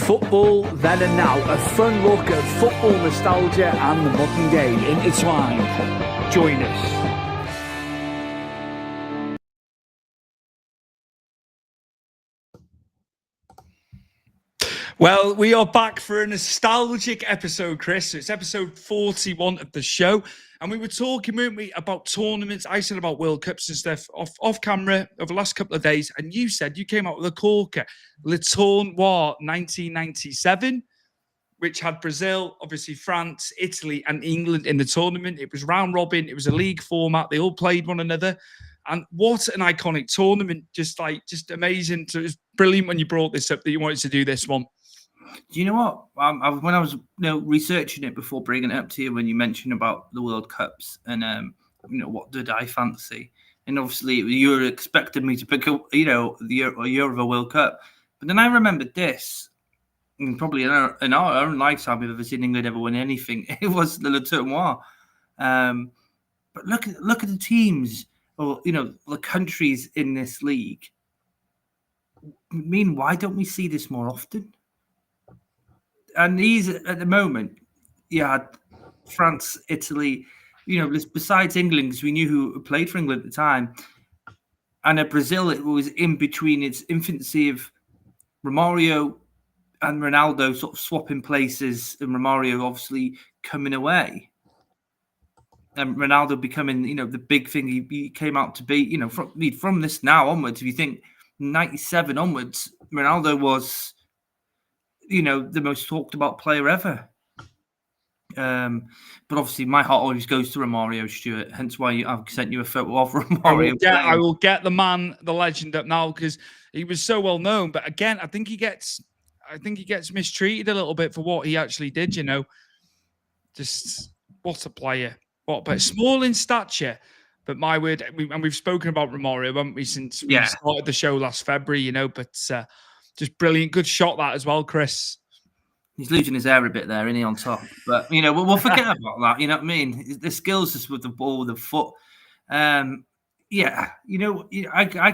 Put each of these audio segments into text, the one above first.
Football then and now, a fun look at football nostalgia and the modern game intertwined. Join us. Well, we are back for a nostalgic episode, Chris. So it's episode 41 of the show. And we were talking, weren't we, about tournaments. I said about World Cups and stuff off camera over the last couple of days. And you said you came out with a corker, Le Tournoi 1997, which had Brazil, obviously France, Italy, and England in the tournament. It was round robin. It was a league format. They all played one another. And what an iconic tournament. Just amazing. So it was brilliant when you brought this up that you wanted to do this one. Do you know what? When I was researching it before bringing it up to you, when you mentioned about the World Cups and what did I fancy, and obviously you were expecting me to pick up the year of a World Cup, but then I remembered this, and probably in our own lifetime we've ever seen England ever win anything. It was the Le Tournoi. But look at the teams or the countries in this league. I mean, why don't we see this more often? And these, at the moment, you had France, Italy, besides England, because we knew who played for England at the time. And at Brazil, it was in between its infancy of Romario and Ronaldo sort of swapping places, and Romario obviously coming away. And Ronaldo becoming, the big thing he came out to be, from this now onwards, if you think 97 onwards, Ronaldo was the most talked about player ever. But obviously my heart always goes to Romario, Stuart, hence why I've sent you a photo of Romario. I will get the man, the legend up now, because he was so well known. But again, I think he gets mistreated a little bit for what he actually did, Just what a player. But small in stature. But my word, we've spoken about Romario, haven't we, since we started the show last February, but just brilliant. Good shot that as well, Chris. He's losing his hair a bit there, isn't he, on top? But, we'll forget about that. You know what I mean? The skills just with the ball, with the foot. I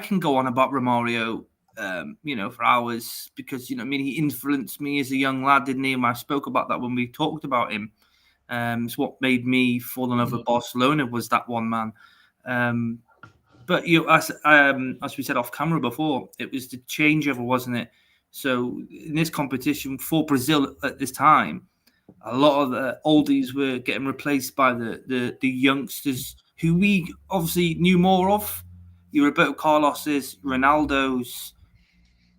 can go on about Romario, for hours because, he influenced me as a young lad, didn't he? And I spoke about that when we talked about him. It's what made me fall in love with Barcelona was that one man. But as we said off camera before, it was the changeover, wasn't it? So in this competition for Brazil at this time, a lot of the oldies were getting replaced by the youngsters who we obviously knew more of. Your Roberto Carlos's, Ronaldo's,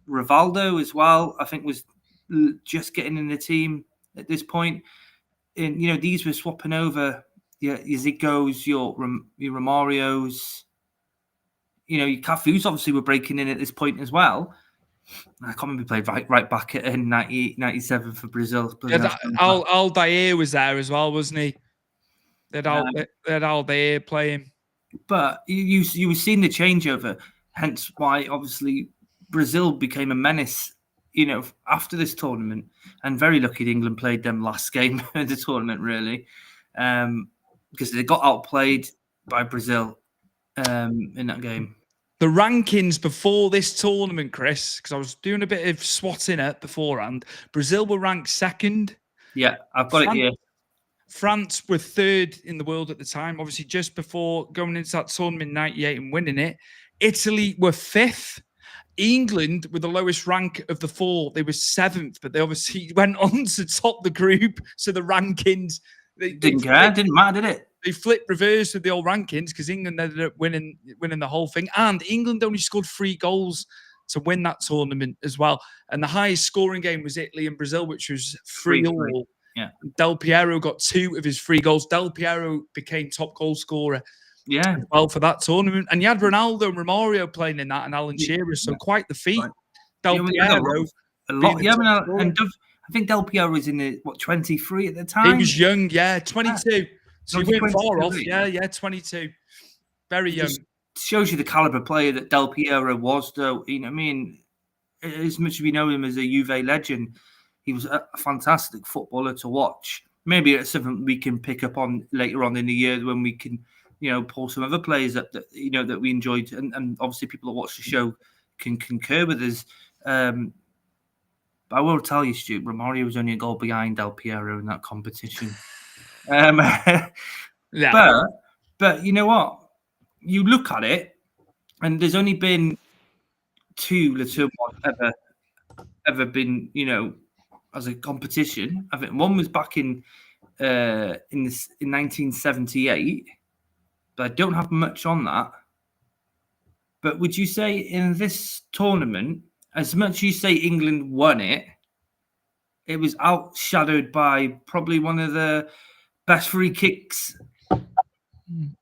Rivaldo as well, I think was just getting in the team at this point. And, these were swapping over your Zigos, your Romarios, your Cafu's obviously were breaking in at this point as well. I can't remember he played right back in 97 for Brazil. Aldair was there as well, wasn't he? They had Aldair playing. But you were seeing the changeover, hence why obviously Brazil became a menace, after this tournament. And very lucky England played them last game of the tournament, really, because they got outplayed by Brazil in that game. The rankings before this tournament, Chris, because I was doing a bit of swatting up beforehand. Brazil were ranked second. Yeah, I've got it here. France were third in the world at the time, obviously just before going into that tournament in 98 and winning it. Italy were fifth. England were the lowest rank of the four. They were seventh, but they obviously went on to top the group. So the rankings... Didn't matter, did it? They flipped reverse with the old rankings because England ended up winning the whole thing. And England only scored 3 goals to win that tournament as well. And the highest scoring game was Italy and Brazil, which was 3-3. Yeah. Del Piero got 2 of his 3 goals. Del Piero became top goal scorer as well for that tournament. And you had Ronaldo and Romario playing in that and Alan Shearer. So quite the feat. Right. Del Piero. A lot. Yeah, I think Del Piero was in the 23 at the time. He was young, 22. So he went far off. Yeah, 22. Very young. Shows you the caliber player that Del Piero was, though. As much as we know him as a Juve legend, he was a fantastic footballer to watch. Maybe it's something we can pick up on later on in the year when we can, pull some other players up that that we enjoyed, and obviously people that watch the show can concur with us. But I will tell you, Stu, Romario was only a goal behind Del Piero in that competition. Yeah. But you know what? You look at it, and there's only been 2 Little ever been, as a competition. I think one was back in 1978, but I don't have much on that. But would you say in this tournament, as much as you say England won it, it was outshadowed by probably one of the best free kicks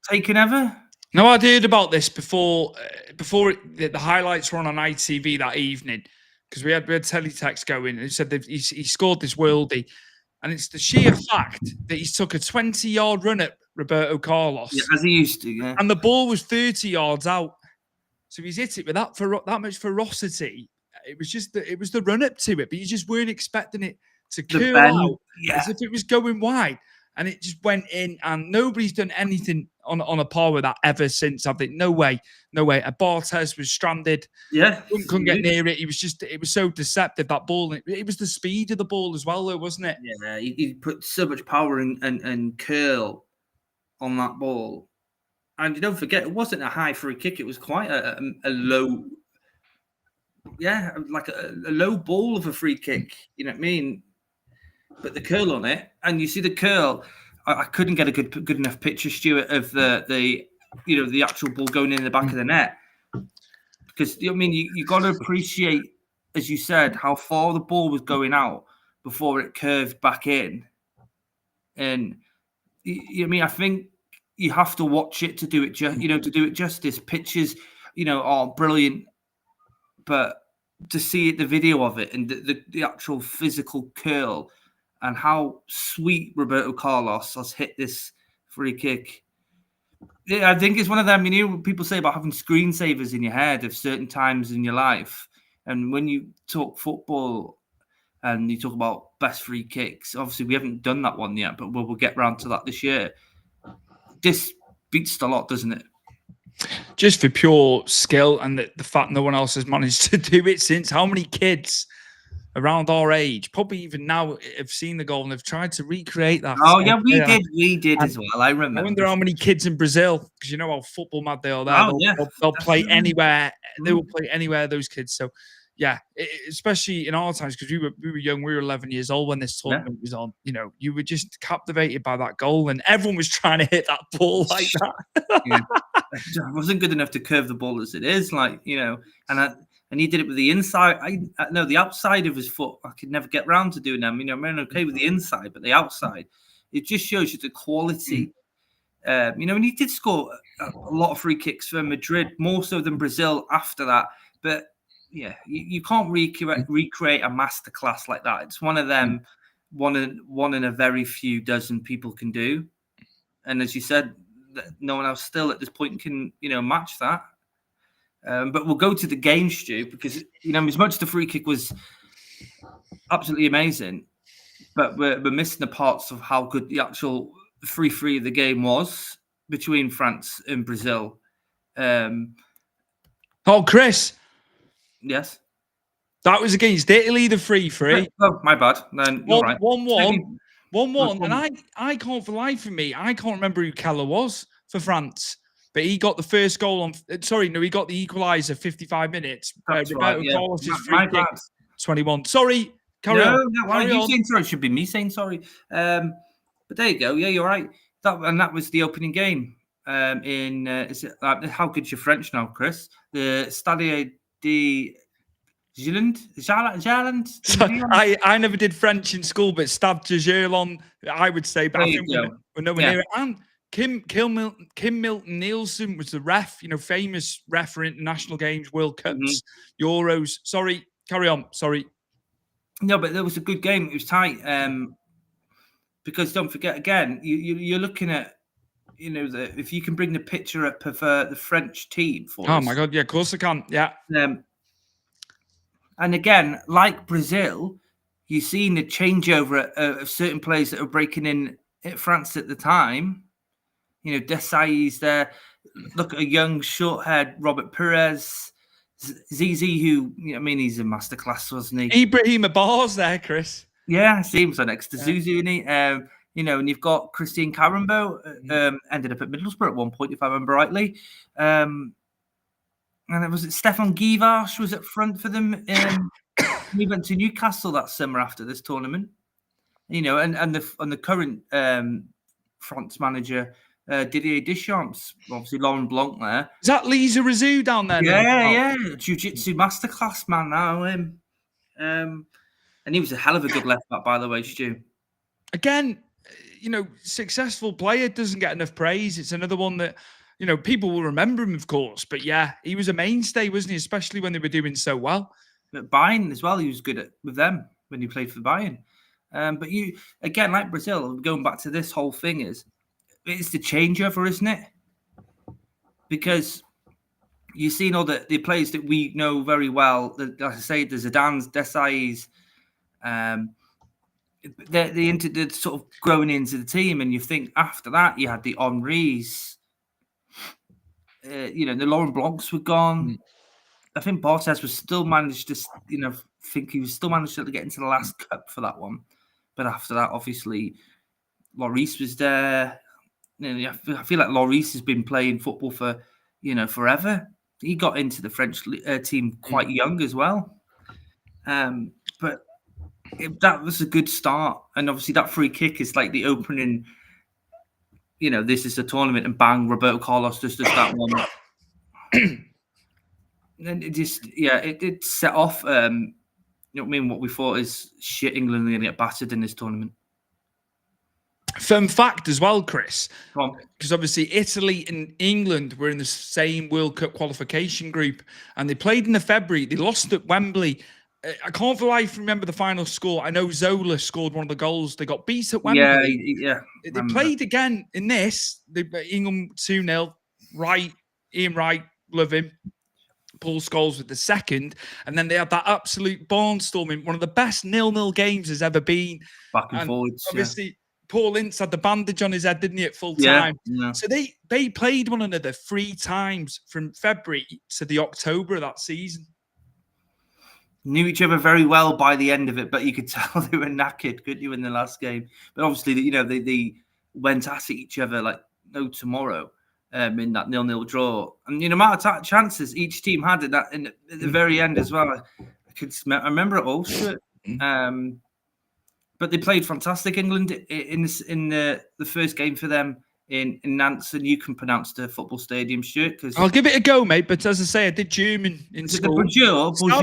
taken ever? No, I'd heard about this before. The highlights were on ITV that evening because we had teletext going. And it said that he scored this worldie, and it's the sheer fact that he took a 20-yard run at Roberto Carlos, as he used to, yeah. and the ball was 30 yards out. So he's hit it with that much ferocity. It was just it was the run up to it, but you just weren't expecting it to curl out as if it was going wide. And it just went in, and nobody's done anything on a par with that ever since. I think no way. Barthez was stranded. Yeah, couldn't get near it. It was so deceptive, that ball. It was the speed of the ball as well, though, wasn't it? Yeah, he put so much power and curl on that ball. And you don't forget, it wasn't a high free kick. It was quite a low, like a low ball of a free kick. You know what I mean? But the curl on it, and you see the curl. I couldn't get a good enough picture, Stuart, of the actual ball going in the back of the net, because you got to appreciate, as you said, how far the ball was going out before it curved back in, and I think you have to watch it to do it justice. Pictures, are brilliant, but to see the video of it and the actual physical curl. And how sweet Roberto Carlos has hit this free kick. Yeah, I think it's one of them, what people say about having screensavers in your head of certain times in your life. And when you talk football and you talk about best free kicks, obviously we haven't done that one yet, but we'll get round to that this year. This beats the lot, doesn't it? Just for pure skill and the fact no one else has managed to do it since. How many kids around our age, probably even now, have seen the goal and have tried to recreate that? Oh yeah, we did as well. I remember. I wonder how many kids in Brazil, because you know how football mad they are there. They'll play anywhere. They will play anywhere, those kids. So yeah, especially in our times, because we were young. We were 11 years old when this tournament was on. You were just captivated by that goal, and everyone was trying to hit that ball like that. I wasn't good enough to curve the ball as it is, and he did it with the inside. The outside of his foot. I could never get round to doing them. I'm okay with the inside, but the outside, it just shows you the quality. And he did score a lot of free kicks for Madrid, more so than Brazil after that. But yeah, you can't recreate a masterclass like that. It's one of them, one in a very few dozen people can do. And as you said, no one else still at this point can match that. But we'll go to the game, Stu, because as much as the free kick was absolutely amazing, but we're missing the parts of how good the actual 3-3 of the game was between France and Brazil. Chris. Yes. That was against Italy, the 3-3. Oh, my bad. Then you're right. 1-1. 1-1. And I can't, for the life of me, I can't remember who Keller was for France. But he got the first goal on. He got the equaliser 55 minutes. That's right. Yeah. My bad. 21. Sorry, carry on. No, you saying sorry? It should be me saying sorry. But there you go. Yeah, you're right. That was the opening game. Is it? How good's your French now, Chris? The Stade de Gironde. I never did French in school, but Stade de Gironde, I would say. But I think we're nowhere near it. And Kim Milton-Nielsen was the ref, famous ref for international games, World Cups, Euros. Sorry, carry on. Sorry. No, but there was a good game. It was tight. Because don't forget, again, you're looking at, if you can bring the picture up of the French team for us. My God, yeah, of course I can. Yeah. And again, like Brazil, you've seen the changeover of certain players that were breaking in at France at the time. Desai's there. Look at a young, short-haired Robert Perez. Zizi, who he's a masterclass, wasn't he? Ibrahim Abar's there, Chris. Yeah, seems so next to Zuzu, isn't he? And you've got Christian Carambo, ended up at Middlesbrough at one point, if I remember rightly. And it was Stefan Givash was up front for them. He went to Newcastle that summer after this tournament. And the current France manager, Didier Deschamps, obviously Laurent Blanc there. Is that Lisa Rizou down there? Yeah. Jiu-Jitsu masterclass man now. And he was a hell of a good left back, by the way, Stu. Again, successful player doesn't get enough praise. It's another one that, people will remember him, of course. But yeah, he was a mainstay, wasn't he? Especially when they were doing so well. But Bayern as well, he was good with them when he played for Bayern. But you, again, like Brazil, going back to this whole thing, it's the changeover, isn't it? Because you've seen all the players that we know very well. Like I say, the Zidane's, Desai's, they're sort of growing into the team, and you think after that you had the Henrys, the Laurent Blancs were gone. I think Bartes was still managed to, think he was still managed to get into the last cup for that one, but after that, obviously, Lloris was there. I feel like Lloris has been playing football for forever. He got into the French team quite young as well, but. That was a good start, and obviously that free kick is like the opening. This is a tournament, and bang, Roberto Carlos just does that one, and it just it set off. What we thought is shit. England are going to get battered in this tournament. Fun fact as well, Chris, because obviously Italy and England were in the same World Cup qualification group, and they played in the February. They lost at Wembley. I can't for life remember the final score. I know Zola scored one of the goals. They got beat at Wembley. Yeah. They played again in this. England 2-0. Ian Wright, love him. Paul Scholes with the second. And then they had that absolute barnstorming. One of the best 0-0 games has ever been. Back and forwards. Obviously, Paul Ince had the bandage on his head, didn't he, at full time? Yeah. So they played one another 3 times from February to the October of that season. Knew each other very well by the end of it, but you could tell they were knackered, couldn't you, in the last game? But obviously, they went at each other like no tomorrow in that 0-0 draw. And amount of chances each team had at the very end as well. I remember it all. But they played fantastic. England in the first game for them in Nantes, and you can pronounce the football stadium, Stuart. Because I'll give it a go, mate. But as I say, I did German in school. Bourgeois. Sorry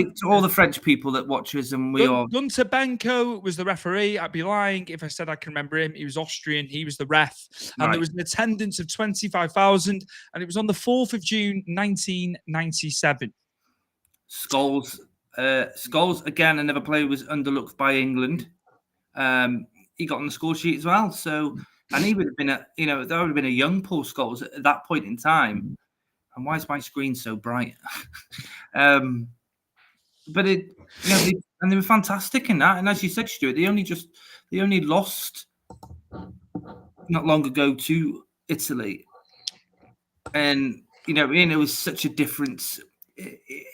to all the French people that watch us, and we are. Gunter Benko was the referee. I'd be lying if I said I can remember him. He was Austrian. He was the ref, and there was an attendance of 25,000, and it was on the 4th of June, 1997. Scholes, again, another player was underlooked by England. He got on the score sheet as well. So, and he would have been there would have been a young Paul Scholes at that point in time. And why is my screen so bright? But they were fantastic in that. And as you said, Stuart, they only lost not long ago to Italy. And, it was such a difference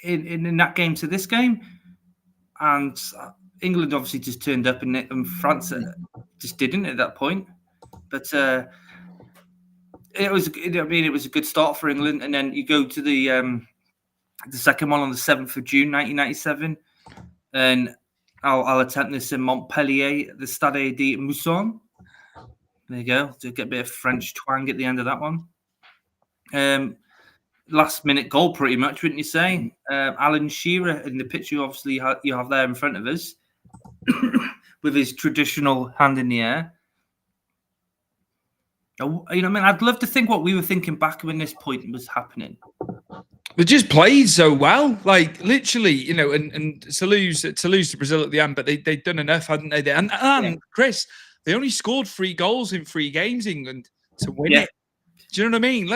in that game to this game, and England obviously just turned up, and France just didn't at that point. But it was a good start for England, and then you go to the second one on the 7th of June, 1997, and I'll attempt this in Montpellier, the Stade de Mousson. There you go, to get a bit of French twang at the end of that one. Last minute goal, pretty much, wouldn't you say? Alan Shearer in the picture, obviously, you have there in front of us with his traditional hand in the air. I'd love to think what we were thinking back when this point was happening. They just played so well, like literally, and to lose to Brazil at the end, but they'd done enough, hadn't they? And Chris, they only scored 3 goals in 3 games, England, to win it. Do you know what I mean?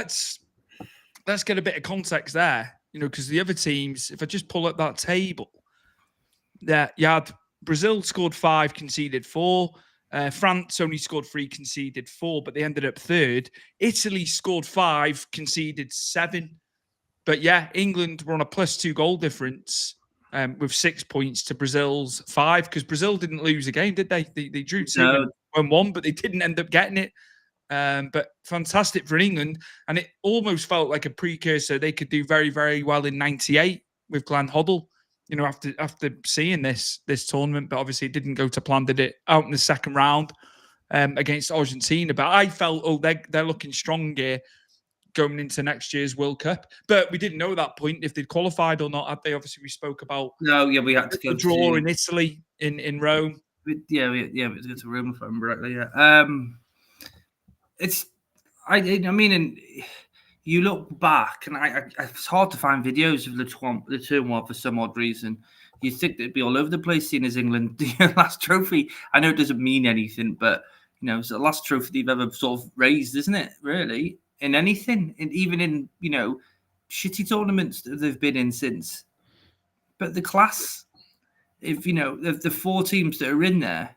Let's get a bit of context there, because the other teams, if I just pull up that table, you had Brazil scored 5, conceded 4. France only scored 3, conceded 4, but they ended up third. Italy scored 5, conceded 7. But yeah, England were on a +2 goal difference with 6 points to Brazil's 5, because Brazil didn't lose a game, did they? They drew 2 and won 1, but they didn't end up getting it. But fantastic for England, and it almost felt like a precursor. They could do very, very well in '98 with Glenn Hoddle, after seeing this tournament. But obviously, it didn't go to plan. Did it out in the second round against Argentina? But I felt, they're looking strong here going into next year's World Cup. But we didn't know at that point if they'd qualified or not, had they? Obviously, we spoke about we had to go the draw in Italy, in Rome. We had to go to Rome, if I remember rightly. Yeah. I mean, and you look back, and it's hard to find videos of the tournament for some odd reason. You think they'd be all over the place, seeing as England last trophy. I know it doesn't mean anything, but it's the last trophy they've ever sort of raised, isn't it? Really, in anything, and even in shitty tournaments that they've been in since. But the class, if the 4 teams that are in there,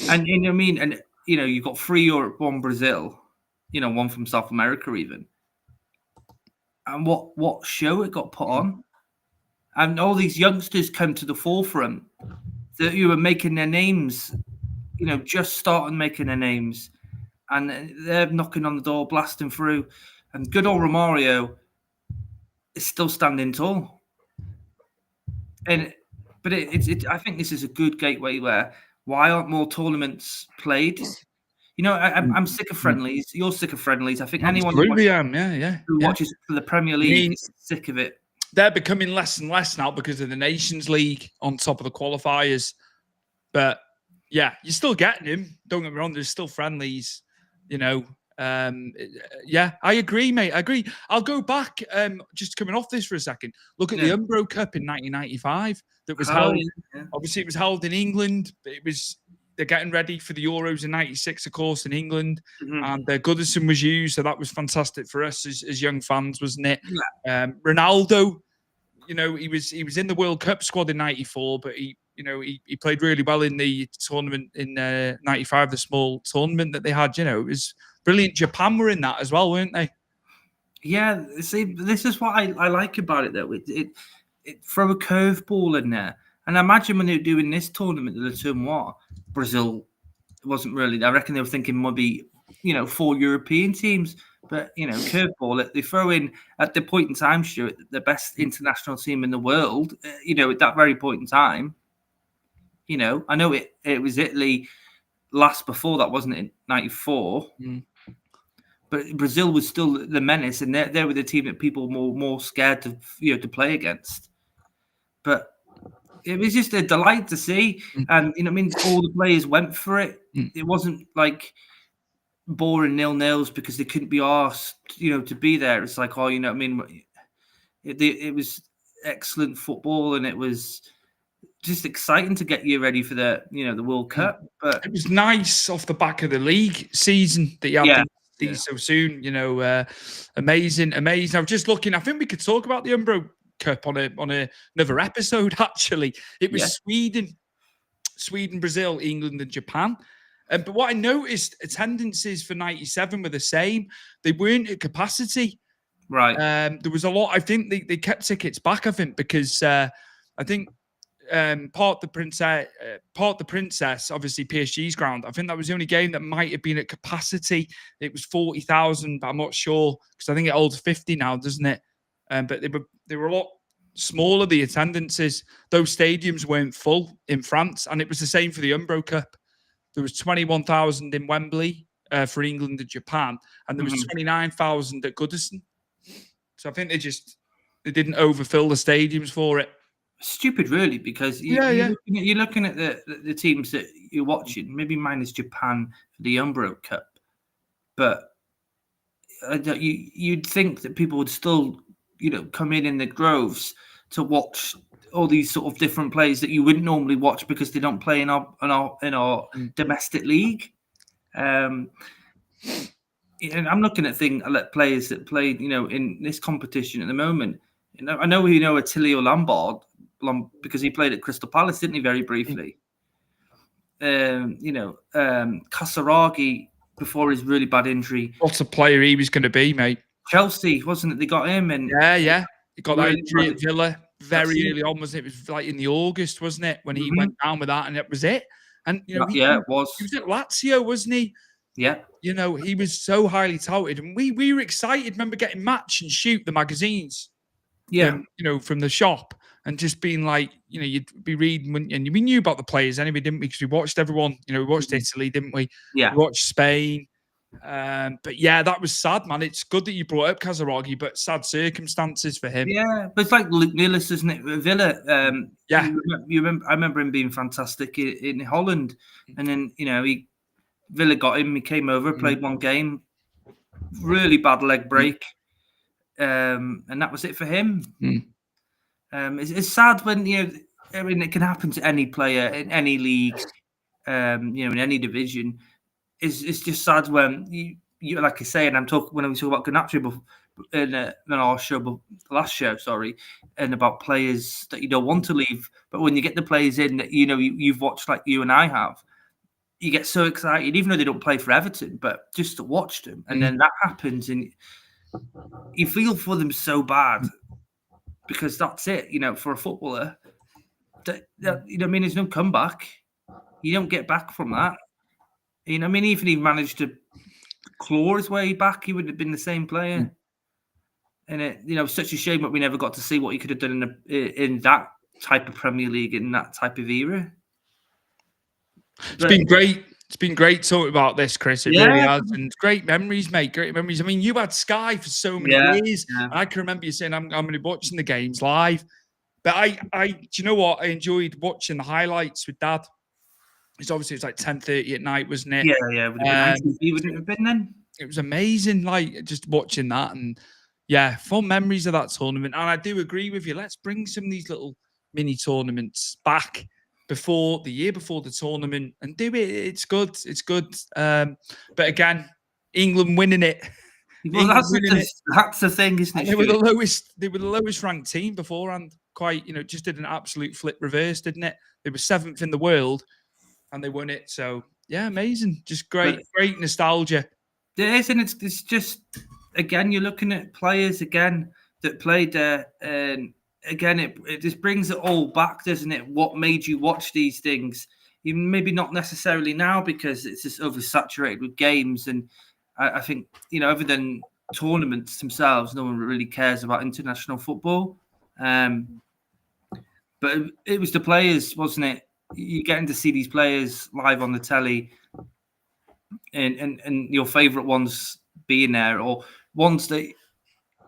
and I mean, and you've got 3 Europe, 1 Brazil, 1 from South America even. And what show it got put on. And all these youngsters come to the forefront that you were making their names, just starting making their names. And they're knocking on the door, blasting through. And good old Romario is still standing tall. But I think this is a good gateway where, why aren't more tournaments played? I'm sick of friendlies. You're sick of friendlies. I think anyone who watches for the Premier League is sick of it. They're becoming less and less now because of the Nations League on top of the qualifiers. But yeah, you're still getting him. Don't get me wrong. There's still friendlies. Yeah, I agree, mate. I agree. I'll go back. Just coming off this for a second. Look at the Umbro Cup in 1995 that was held. Yeah. Obviously, it was held in England. But they're getting ready for the Euros in '96, of course, in England. Mm-hmm. And Goodison was used, so that was fantastic for us as young fans, wasn't it? Yeah. Ronaldo, he was in the World Cup squad in '94, but he played really well in the tournament in '95, the small tournament that they had. It was brilliant. Japan were in that as well, weren't they? Yeah. See, this is what I like about it, though. It throw a curveball in there. And I imagine when they were doing this tournament, the tournament, Brazil wasn't really. I reckon they were thinking maybe 4 European teams, but curveball. They throw in at the point in time, Stuart, the best international team in the world. At that very point in time. I know it was Italy last before that, wasn't it? In '94. Mm. But Brazil was still the menace, and they were the team that people were more scared to to play against. But it was just a delight to see, and all the players went for it. It wasn't like boring 0-0s because they couldn't be asked, to be there. It's like, it was excellent football, and it was just exciting to get you ready for the World Cup. But it was nice off the back of the league season that you had these so soon. Amazing. I was just looking. I think we could talk about the Umbro Cup on another episode. Actually, it was Sweden, Brazil, England, and Japan. But what I noticed, attendances for '97 were the same. They weren't at capacity. Right. There was a lot. I think they kept tickets back. I think because I think Part the Princess, obviously PSG's ground. I think that was the only game that might have been at capacity. It was 40,000, but I'm not sure because I think it holds 50 now, doesn't it? But they were a lot smaller, the attendances. Those stadiums weren't full in France, and it was the same for the Umbro Cup. There was 21,000 in Wembley for England and Japan, and there was 29,000 at Goodison. So I think they didn't overfill the stadiums for it. Stupid, really, because you're looking at the teams that you're watching. Maybe mine is Japan for the Umbro Cup, but you'd think that people would still, come in the groves to watch all these sort of different players that you wouldn't normally watch because they don't play in our domestic league. And I'm looking at players that played, in this competition at the moment. I know Attilio Lombard because he played at Crystal Palace, didn't he? Very briefly. Kasaragi before his really bad injury. What a player he was going to be, mate. Chelsea, wasn't it? They got him, and Yeah. He got that really injury bad. at Villa That's very it. early on, wasn't it? It was like in the August, wasn't it, when he Mhm. went down with that, and that was it. And he Yeah, it was. was at Lazio, wasn't he? Yeah, He was so highly touted, and we were excited. Remember getting Match and Shoot, the magazines, yeah, from the shop, and just being like, you'd be reading, and we knew about the players anyway, didn't we? Because we watched everyone. We watched Italy, didn't we? yeah. We watched Spain. But yeah, that was sad, man. It's good that you brought up Kazaragi, but sad circumstances for him. Yeah, but it's like Luke Nilis, isn't it? With Villa. Yeah. You remember? I remember him being fantastic in Holland, and then Villa got him. He came over, played one game, really bad leg break, and that was it for him. It's sad when I mean, it can happen to any player in any league, in any division. It's just sad when you like I say, and I'm talking when we talk about Ganacho in our show, the last show, sorry, and about players that you don't want to leave, but when you get the players in that you've watched like you and I have, you get so excited, even though they don't play for Everton, but just to watch them, and then that happens, and you feel for them so bad because that's it, for a footballer. That I mean, there's no comeback. You don't get back from that. I mean, even if he managed to claw his way back, he would have been the same player. And it, such a shame that we never got to see what he could have done in that type of Premier League in that type of era. It's been great. It's been great talking about this, Chris. It really has. And great memories, mate. Great memories. I mean, you had Sky for so many years. Yeah. I can remember you saying, I'm going to be watching the games live. But do you know what? I enjoyed watching the highlights with Dad. It's obviously it was like 10:30 at night, wasn't it? Yeah. Would have been nice. Wouldn't have been then. It was amazing, like just watching that, and fond memories of that tournament. And I do agree with you. Let's bring some of these little mini tournaments back before the tournament and do it. It's good. It's good. But again, England winning it. Well, that's the thing, isn't it? They were the lowest ranked team beforehand. Quite, just did an absolute flip reverse, didn't it? They were 7th in the world, and they won it. So yeah, amazing. Just great nostalgia. There is, and it's just again, you're looking at players again that played there, and again, it just brings it all back, doesn't it? What made you watch these things? Even maybe not necessarily now because it's just oversaturated with games, and I think other than tournaments themselves, no one really cares about international football. But it was the players, wasn't it? You're getting to see these players live on the telly, and your favourite ones being there, or ones that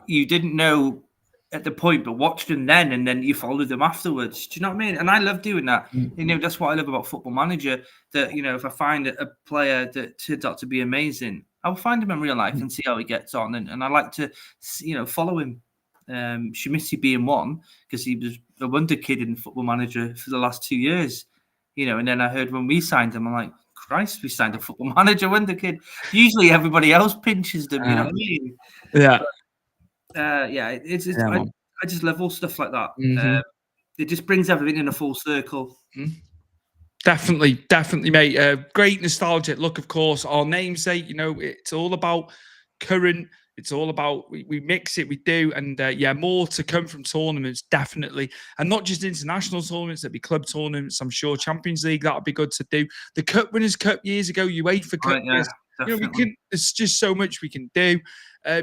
you didn't know at the point, but watched them then, and then you followed them afterwards. Do you know what I mean? And I love doing that. That's what I love about Football Manager. That if I find a player that turns out to be amazing, I'll find him in real life and see how he gets on, and I like to follow him. Shimizi being one, because he was a wonder kid in Football Manager for the last 2 years. And then I heard when we signed him, I'm like, Christ, we signed a Football Manager wonder kid. Usually everybody else pinches them, you know what I mean? Yeah. But, I just love all stuff like that. It just brings everything in a full circle. Definitely, mate. Great nostalgic look, of course. Our namesake, it's all about current. It's all about we mix it, we do, and more to come from tournaments, definitely, and not just international tournaments. There'll be club tournaments. I'm sure Champions League that'll be good to do. The Cup Winners' Cup years ago, UEFA Cup. Definitely. There's just so much we can do.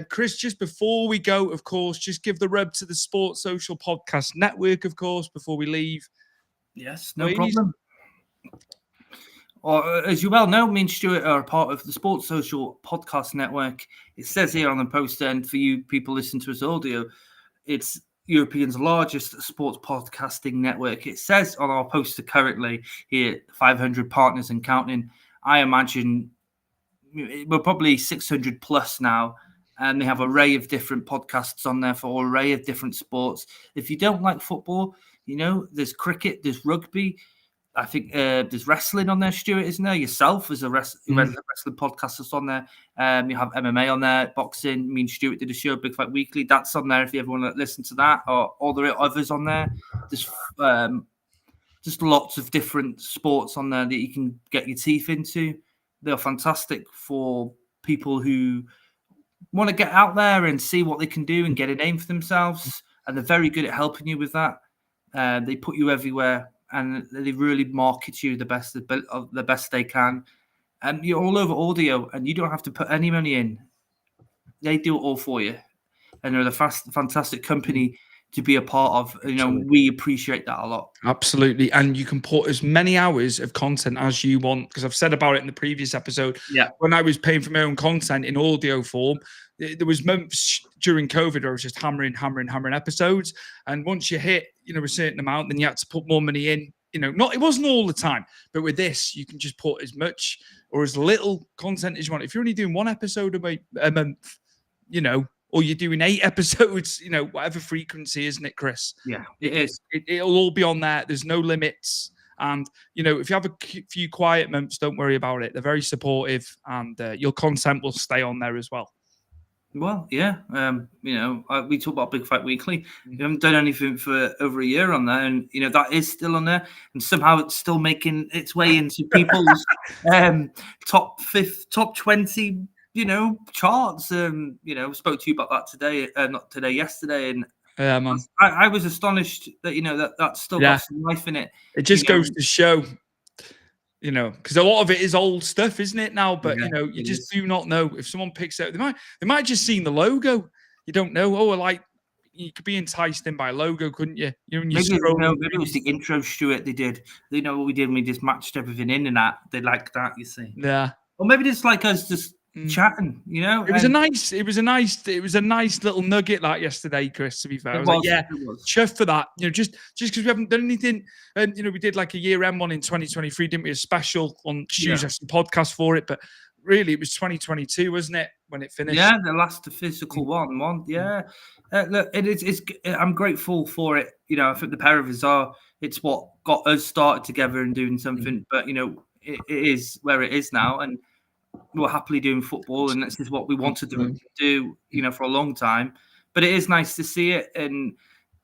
Chris, just before we go, of course, just give the rub to the Sports Social Podcast Network, of course, before we leave. Yes, no problem. Or, as you well know, me and Stuart are a part of the Sports Social Podcast Network. It says here on the post, and for you people listening to us audio, it's Europe's largest sports podcasting network. It says on our poster currently here, 500 partners and counting. I imagine we're probably 600 plus now, and they have an array of different podcasts on there for an array of different sports. If you don't like football, there's cricket, there's rugby. I think there's wrestling on there, Stuart, isn't there? Yourself as a wrestling podcast that's on there. You have MMA on there, boxing. Me and Stuart did a show, Big Fight Weekly. That's on there if you ever want to listen to that, or there are others on there. There's just lots of different sports on there that you can get your teeth into. They're fantastic for people who want to get out there and see what they can do and get a name for themselves. And they're very good at helping you with that. They put you everywhere, and they really market you the best they can. And you're all over audio, and you don't have to put any money in. They do it all for you, and they're the fantastic company to be a part of. We appreciate that a lot. Absolutely. And you can put as many hours of content as you want, because I've said about it in the previous episode. Yeah. When I was paying for my own content in audio form, there was months during COVID where I was just hammering episodes. And once you hit, a certain amount, then you had to put more money in. It wasn't all the time, but with this, you can just put as much or as little content as you want. If you're only doing one episode a month, or you're doing 8 episodes, whatever frequency, isn't it, Chris? Yeah, it is. It'll all be on there. There's no limits. And, if you have a few quiet months, don't worry about it. They're very supportive, and your content will stay on there as well. Well, yeah. We talk about Big Fight Weekly. We haven't done anything for over a year on there, and that is still on there, and somehow it's still making its way into people's top 20, charts. Spoke to you about that today, not today, yesterday, and yeah, man. I was astonished that that's still got some life in it. It just goes to show. Because a lot of it is old stuff, isn't it now? But you just do not know if someone picks it up. They might just seen the logo. You don't know. You could be enticed in by a logo, couldn't you? Maybe it was the intro, Stuart. They did. They know what we did. And we just matched everything in and that. They like that. You see. Yeah. Or maybe it's like us just chatting. It was a nice little nugget that yesterday, Chris. To be fair, I was like, chuffed for that. Just because we haven't done anything. And we did like a year-end one in 2023, didn't we? A special on Stu's podcast for it, but really it was 2022, wasn't it, when it finished? Yeah, the last physical one. Yeah, look, it's. I'm grateful for it. I think the pair of us are. It's what got us started together and doing something. But it is where it is now, and we're happily doing football, and this is what we wanted to do, for a long time. But it is nice to see it, and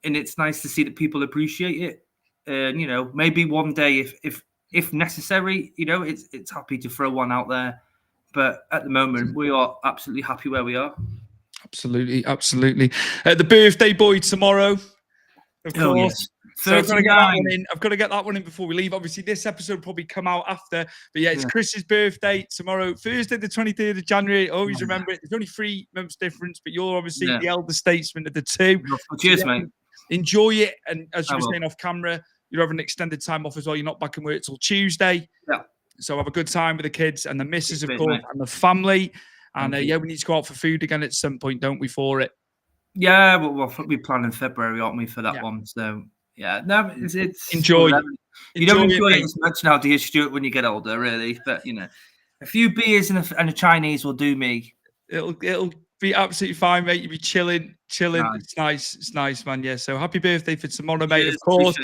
it's nice to see that people appreciate it. And maybe one day, if necessary, it's happy to throw one out there. But at the moment, we are absolutely happy where we are. Absolutely. The birthday boy tomorrow, of course. Yes. So I've got to get that one in before we leave. Obviously, this episode will probably come out after. But yeah, it's Chris's birthday tomorrow, Thursday, the 23rd of January. Always remember it. There's only 3 months difference, but you're obviously the elder statesman of the 2. Cheers, mate. Enjoy it. And as you were saying off camera, you're having extended time off as well. You're not back in work till Tuesday. Yeah. So have a good time with the kids and the missus, of course, and the family. And we need to go out for food again at some point, don't we, for it? Yeah, we'll be planning February, aren't we, for that one? So. Yeah, no, it's enjoy. You don't enjoy it as much now, do you, Stuart, when you get older, really? But a few beers and a Chinese will do me. It'll be absolutely fine, mate. You'll be chilling. Nice. It's nice, man. Yeah. So happy birthday for tomorrow, mate. Of course.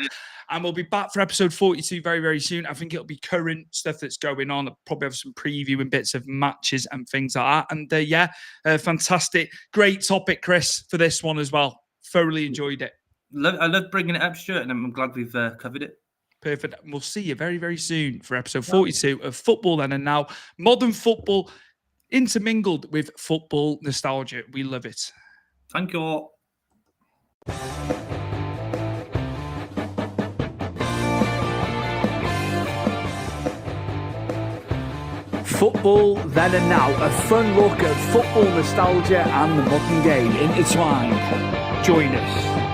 And we'll be back for episode 42 very, very soon. I think it'll be current stuff that's going on. I'll probably have some preview and bits of matches and things like that. And fantastic, great topic, Chris, for this one as well. Thoroughly enjoyed it. I love bringing it up, Stuart, and I'm glad we've covered it. Perfect. We'll see you very, very soon for episode 42 of Football Then and Now. Modern football intermingled with football nostalgia. We love it. Thank you all. Football Then and Now, a fun look at football nostalgia and the modern game intertwined. Join us.